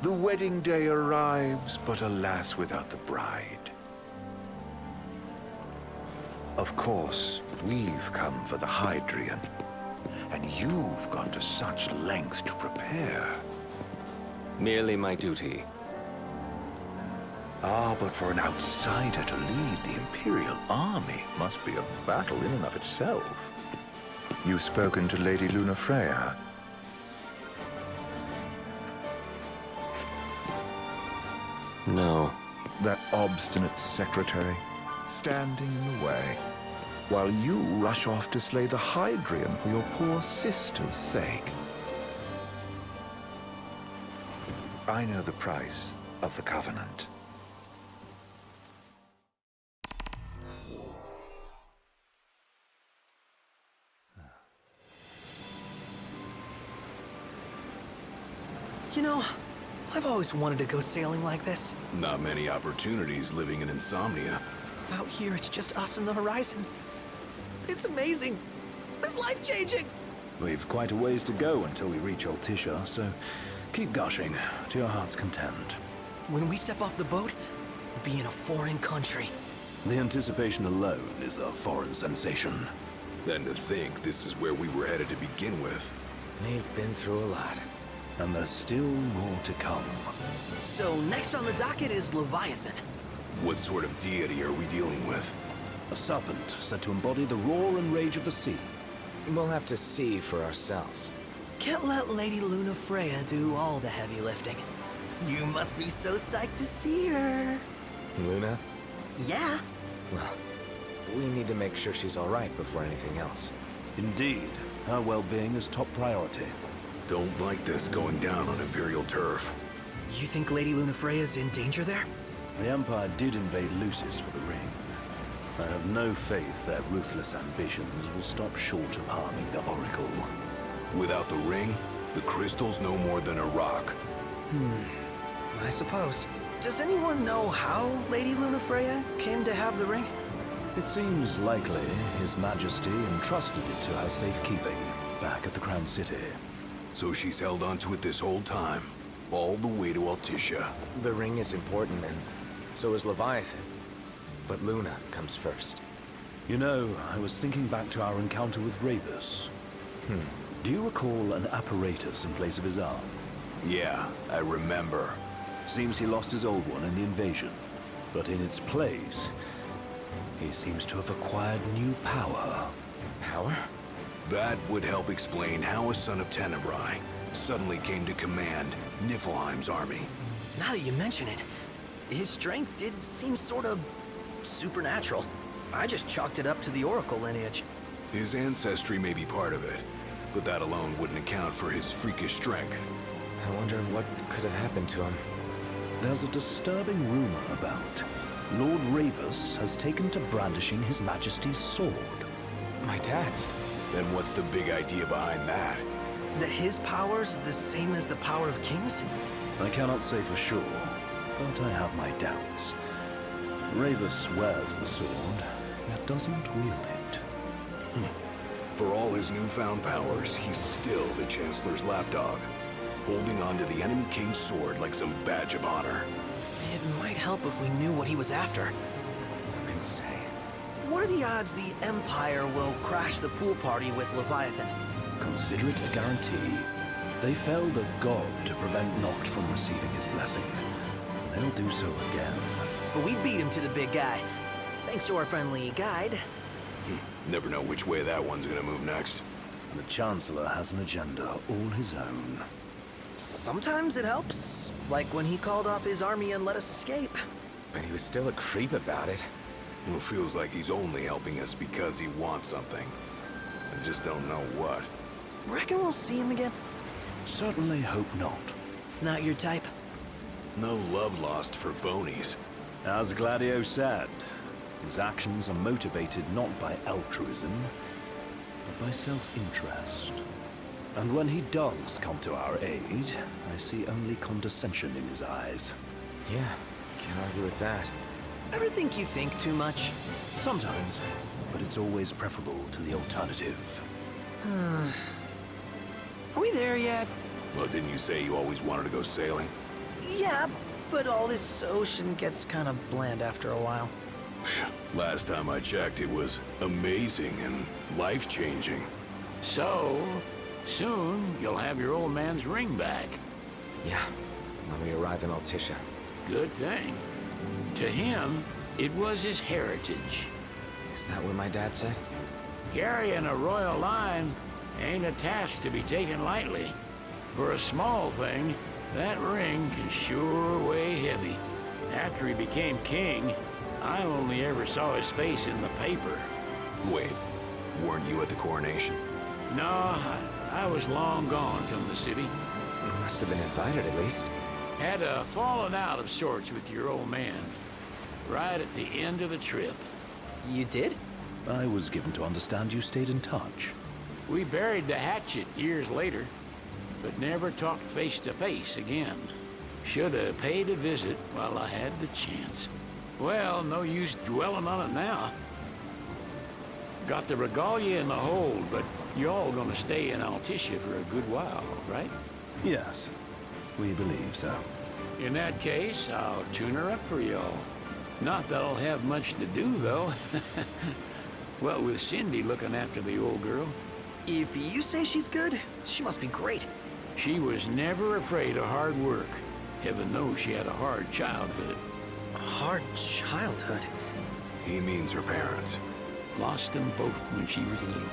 The wedding day arrives, but alas, without the bride. Of course, we've come for the Hydrian, and you've gone to such lengths to prepare. Merely my duty. Ah, but for an outsider to lead the Imperial army must be a battle in and of itself. You've spoken to Lady Lunafreya? No. That obstinate secretary, standing in the way, while you rush off to slay the Hydrian for your poor sister's sake. I know the price of the Covenant. You know, I've always wanted to go sailing like this. Not many opportunities living in Insomnia. Out here, it's just us and the horizon. It's amazing. It's life-changing. We've quite a ways to go until we reach Altissia, so keep gushing to your heart's content. When we step off the boat, we'll be in a foreign country. The anticipation alone is a foreign sensation. Then to think this is where we were headed to begin with. We've been through a lot. And there's still more to come. So next on the docket is Leviathan. What sort of deity are we dealing with? A serpent said to embody the roar and rage of the sea. We'll have to see for ourselves. Can't let Lady Lunafreya do all the heavy lifting. You must be so psyched to see her. Luna? Yeah. Well, we need to make sure she's all right before anything else. Indeed, her well-being is top priority. Don't like this going down on Imperial turf. You think Lady Lunafreya's in danger there? The Empire did invade Lucis for the ring. I have no faith their ruthless ambitions will stop short of harming the Oracle. Without the ring, the crystal's no more than a rock. I suppose. Does anyone know how Lady Lunafreya came to have the ring? It seems likely His Majesty entrusted it to her safekeeping back at the Crown City. So she's held onto it this whole time, all the way to Altissia. The ring is important, and so is Leviathan. But Luna comes first. You know, I was thinking back to our encounter with Ravus. Do you recall an apparatus in place of his arm? Yeah, I remember. Seems he lost his old one in the invasion. But in its place, he seems to have acquired new power. Power? That would help explain how a son of Tenebrae suddenly came to command Niflheim's army. Now that you mention it, his strength did seem sort of supernatural. I just chalked it up to the Oracle lineage. His ancestry may be part of it, but that alone wouldn't account for his freakish strength. I wonder what could have happened to him. There's a disturbing rumor about Lord Ravus has taken to brandishing His Majesty's sword. My dad's. Then what's the big idea behind that? That his power's the same as the power of kings? I cannot say for sure, but I have my doubts. Ravus wears the sword, yet doesn't wield it. For all his newfound powers, he's still the Chancellor's lapdog, holding on to the enemy king's sword like some badge of honor. It might help if we knew what he was after. Who can say? What are the odds the Empire will crash the pool party with Leviathan? Consider it a guarantee. They felled a god to prevent Noct from receiving his blessing. They'll do so again. But we beat him to the big guy, thanks to our friendly guide. Never know which way that one's gonna move next. The Chancellor has an agenda all his own. Sometimes it helps, like when he called off his army and let us escape. But he was still a creep about it. Well, feels like he's only helping us because he wants something. I just don't know what. Reckon we'll see him again? Certainly hope not. Not your type? No love lost for phonies. As Gladio said, his actions are motivated not by altruism, but by self-interest. And when he does come to our aid, I see only condescension in his eyes. Yeah, can't argue with that. Ever think you think too much? Sometimes, but it's always preferable to the alternative. Are we there yet? Well, didn't you say you always wanted to go sailing? Yeah, but all this ocean gets kind of bland after a while. Last time I checked, it was amazing and life-changing. So, soon you'll have your old man's ring back. Yeah, when we arrive in Altissia. Good thing. To him, it was his heritage. Is that what my dad said? Carrying a royal line ain't a task to be taken lightly. For a small thing, that ring can sure weigh heavy. After he became king, I only ever saw his face in the paper. Wait, weren't you at the coronation? No, I was long gone from the city. You must have been invited at least. Had a falling out of sorts with your old man. Right at the end of the trip. You did? I was given to understand you stayed in touch. We buried the hatchet years later, but never talked face to face again. Should have paid a visit while I had the chance. Well, no use dwelling on it now. Got the regalia in the hold, but you're all gonna stay in Altissia for a good while, right? Yes, we believe so. In that case, I'll tune her up for y'all. Not that I'll have much to do, though. What with Cindy looking after the old girl. If you say she's good, she must be great. She was never afraid of hard work. Heaven knows she had a hard childhood. Hard childhood. He means her parents. Lost them both when she was little.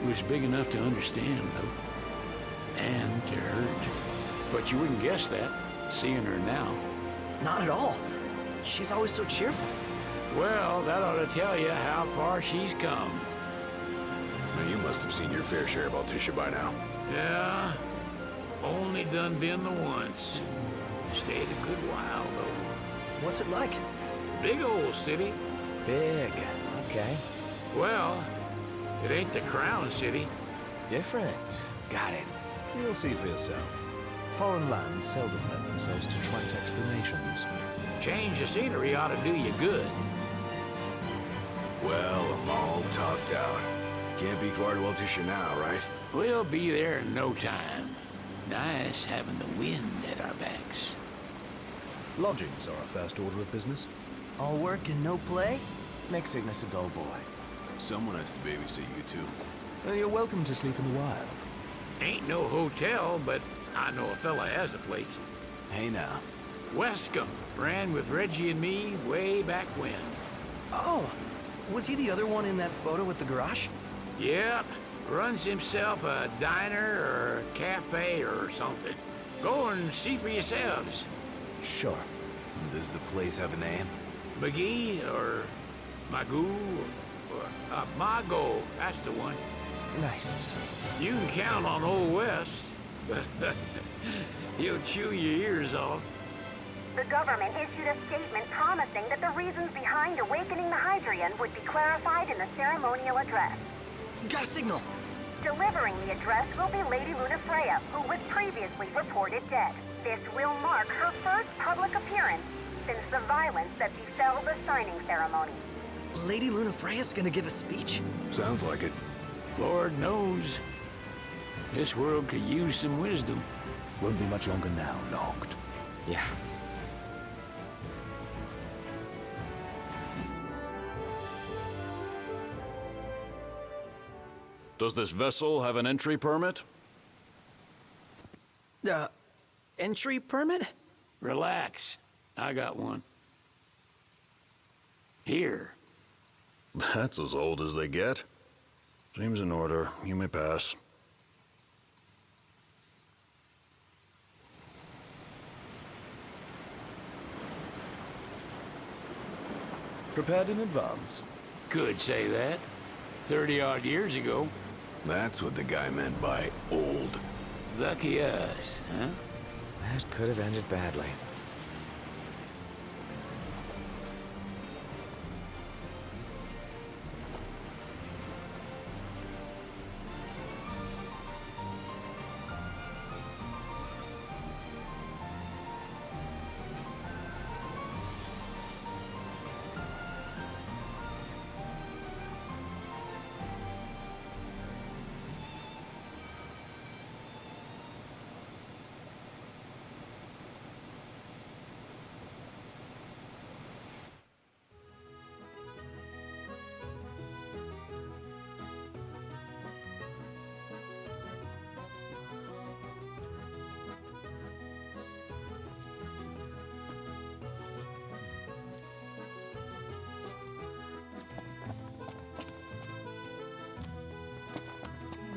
Was big enough to understand, though. And to hurt. But you wouldn't guess that, seeing her now. Not at all. She's always so cheerful. Well, that ought to tell you how far she's come. Now, you must have seen your fair share of Altissia by now. Yeah, only done been the once. Stayed a good while, though. What's it like? Big old city. Big. Okay. Well, it ain't the crown city. Different. Got it. You'll see for yourself. Foreign lands seldom lend themselves to trite explanations. Change of scenery ought to do you good. Well, I'm all topped out. Can't be far to Altissia now, right? We'll be there in no time. Nice having the wind at our backs. Lodgings are our first order of business. All work and no play? Make Cygnus a dull boy. Someone has to babysit you, too. Well, you're welcome to sleep in the wild. Ain't no hotel, but I know a fella has a place. Hey, now. Wescombe ran with Reggie and me way back when. Oh, was he the other one in that photo with the garage? Yep, runs himself a diner or a cafe or something. Go and see for yourselves. Sure. Does the place have a name? McGee or Magoo or Mago, that's the one. Nice. You can count on Old West. He'll chew your ears off. The government issued a statement promising that the reasons behind awakening the Hydrian would be clarified in the ceremonial address. Got a signal. Delivering the address will be Lady Lunafreya, who was previously reported dead. This will mark her first public appearance since the violence that befell the signing ceremony. Lady Lunafreya's gonna give a speech? Sounds like it. Lord knows. This world could use some wisdom. Won't be much longer now, Noct. Yeah. Does this vessel have an entry permit? Entry permit? Relax. I got one. Here. That's as old as they get. Seems in order. You may pass. Prepared in advance. Could say that. 30-odd years ago. That's what the guy meant by old. Lucky us, huh? That could have ended badly.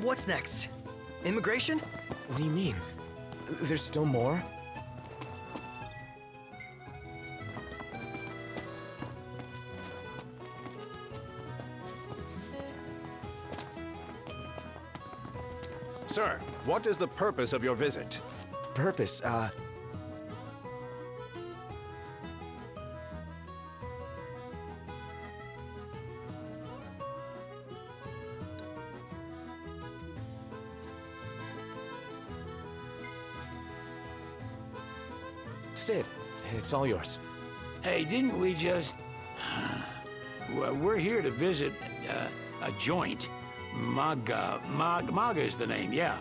what's next? Immigration? What do you mean? There's still more? Sir, what is the purpose of your visit? Purpose, Sid, it's all yours. Hey, didn't we just... Well, we're here to visit a joint. Maga is the name, yeah.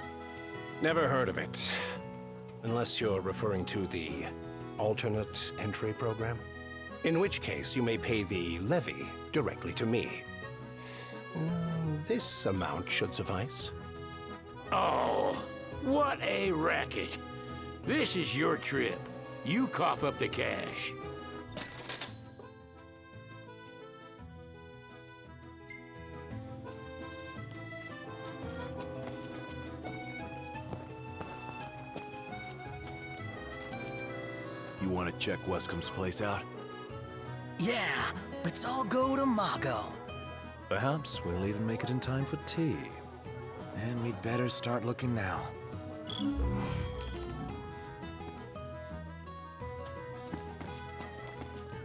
Never heard of it. Unless you're referring to the alternate entry program. In which case, you may pay the levy directly to me. This amount should suffice. Oh, what a racket. This is your trip. You cough up the cash. You want to check Wescom's place out? Yeah, let's all go to Mago. Perhaps we'll even make it in time for tea. And we'd better start looking now.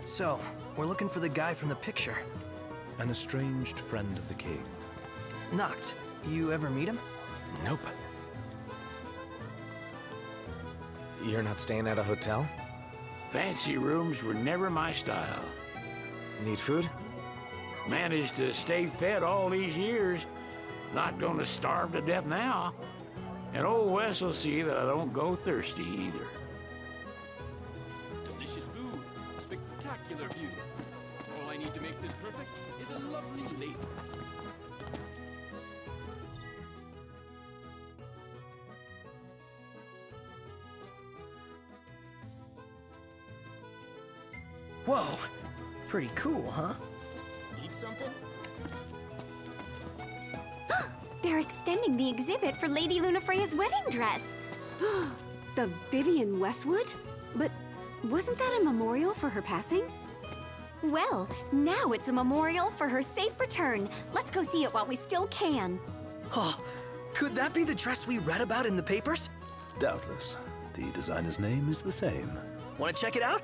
So, we're looking for the guy from the picture. An estranged friend of the king. Noct, you ever meet him? Nope. You're not staying at a hotel? Fancy rooms were never my style. Need food? Managed to stay fed all these years. Not gonna starve to death now. And old Wes will see that I don't go thirsty either. Delicious food, spectacular view. All I need to make this perfect is a lovely lady. Whoa, pretty cool, huh? Need something? They're extending the exhibit for Lady Lunafreya's wedding dress. The Vivian Westwood? But wasn't that a memorial for her passing? Well, now it's a memorial for her safe return. Let's go see it while we still can. Oh, could that be the dress we read about in the papers? Doubtless. The designer's name is the same. Want to check it out?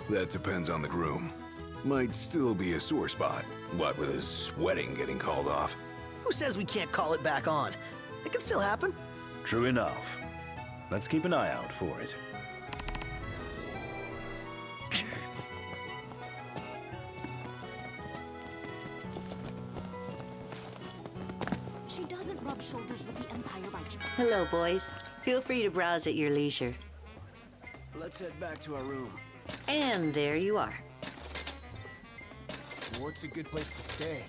That depends on the groom. Might still be a sore spot, what with his wedding getting called off. Who says we can't call it back on? It can still happen. True enough. Let's keep an eye out for it. She doesn't rub shoulders with the Empire by choice. Hello, boys. Feel free to browse at your leisure. Let's head back to our room. And there you are. What's a good place to stay?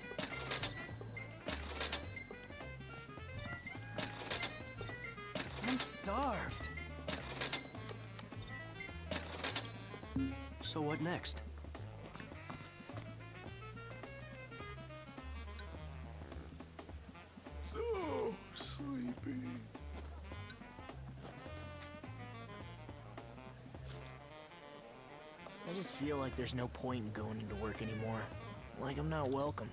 I'm starved. So what next? So sleepy. I just feel like there's no point in going into work anymore. Like I'm not welcome.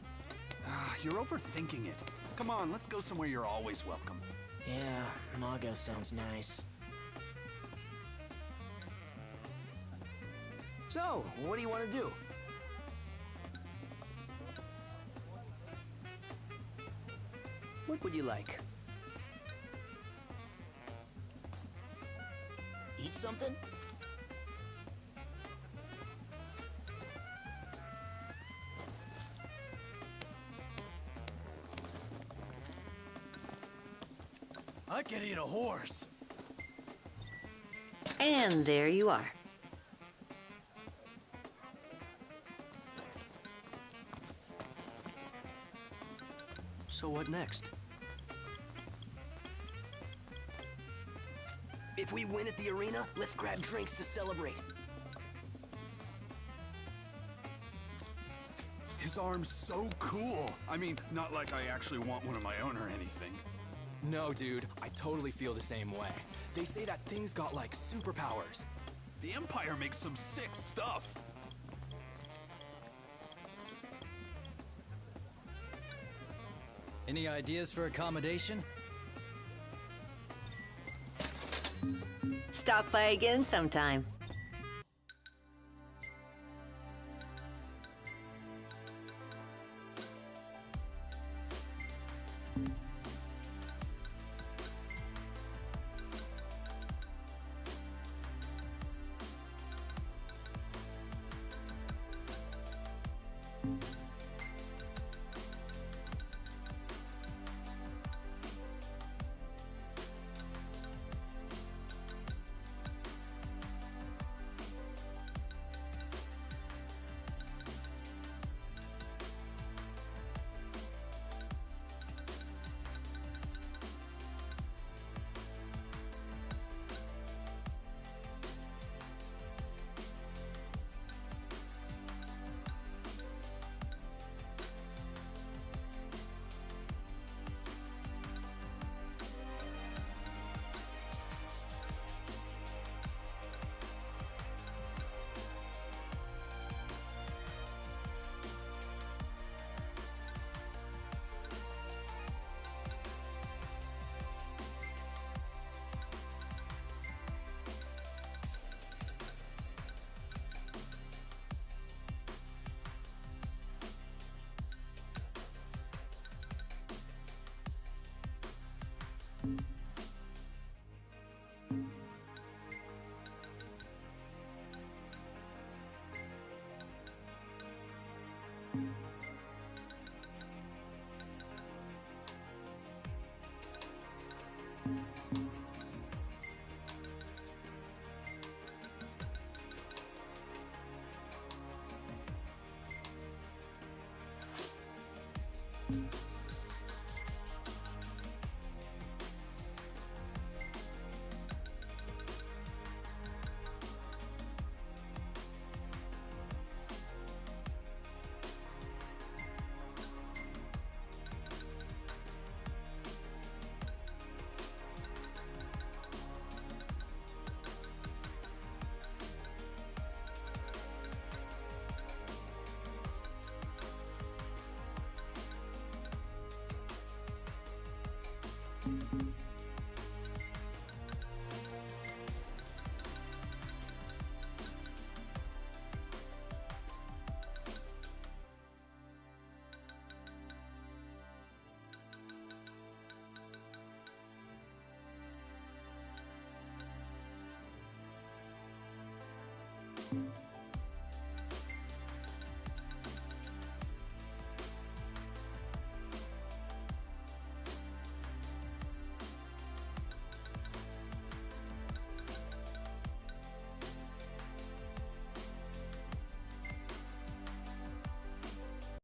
You're overthinking it. Come on, let's go somewhere you're always welcome. Yeah, Mago sounds nice. So, what do you want to do? What would you like? Eat something? I could eat a horse. And there you are. So what next? If we win at the arena, let's grab drinks to celebrate. His arm's so cool. I mean, not like I actually want one of my own or anything. No, dude, I totally feel the same way. They say that thing's got, like, superpowers. The Empire makes some sick stuff. Any ideas for accommodation? Stop by again sometime. you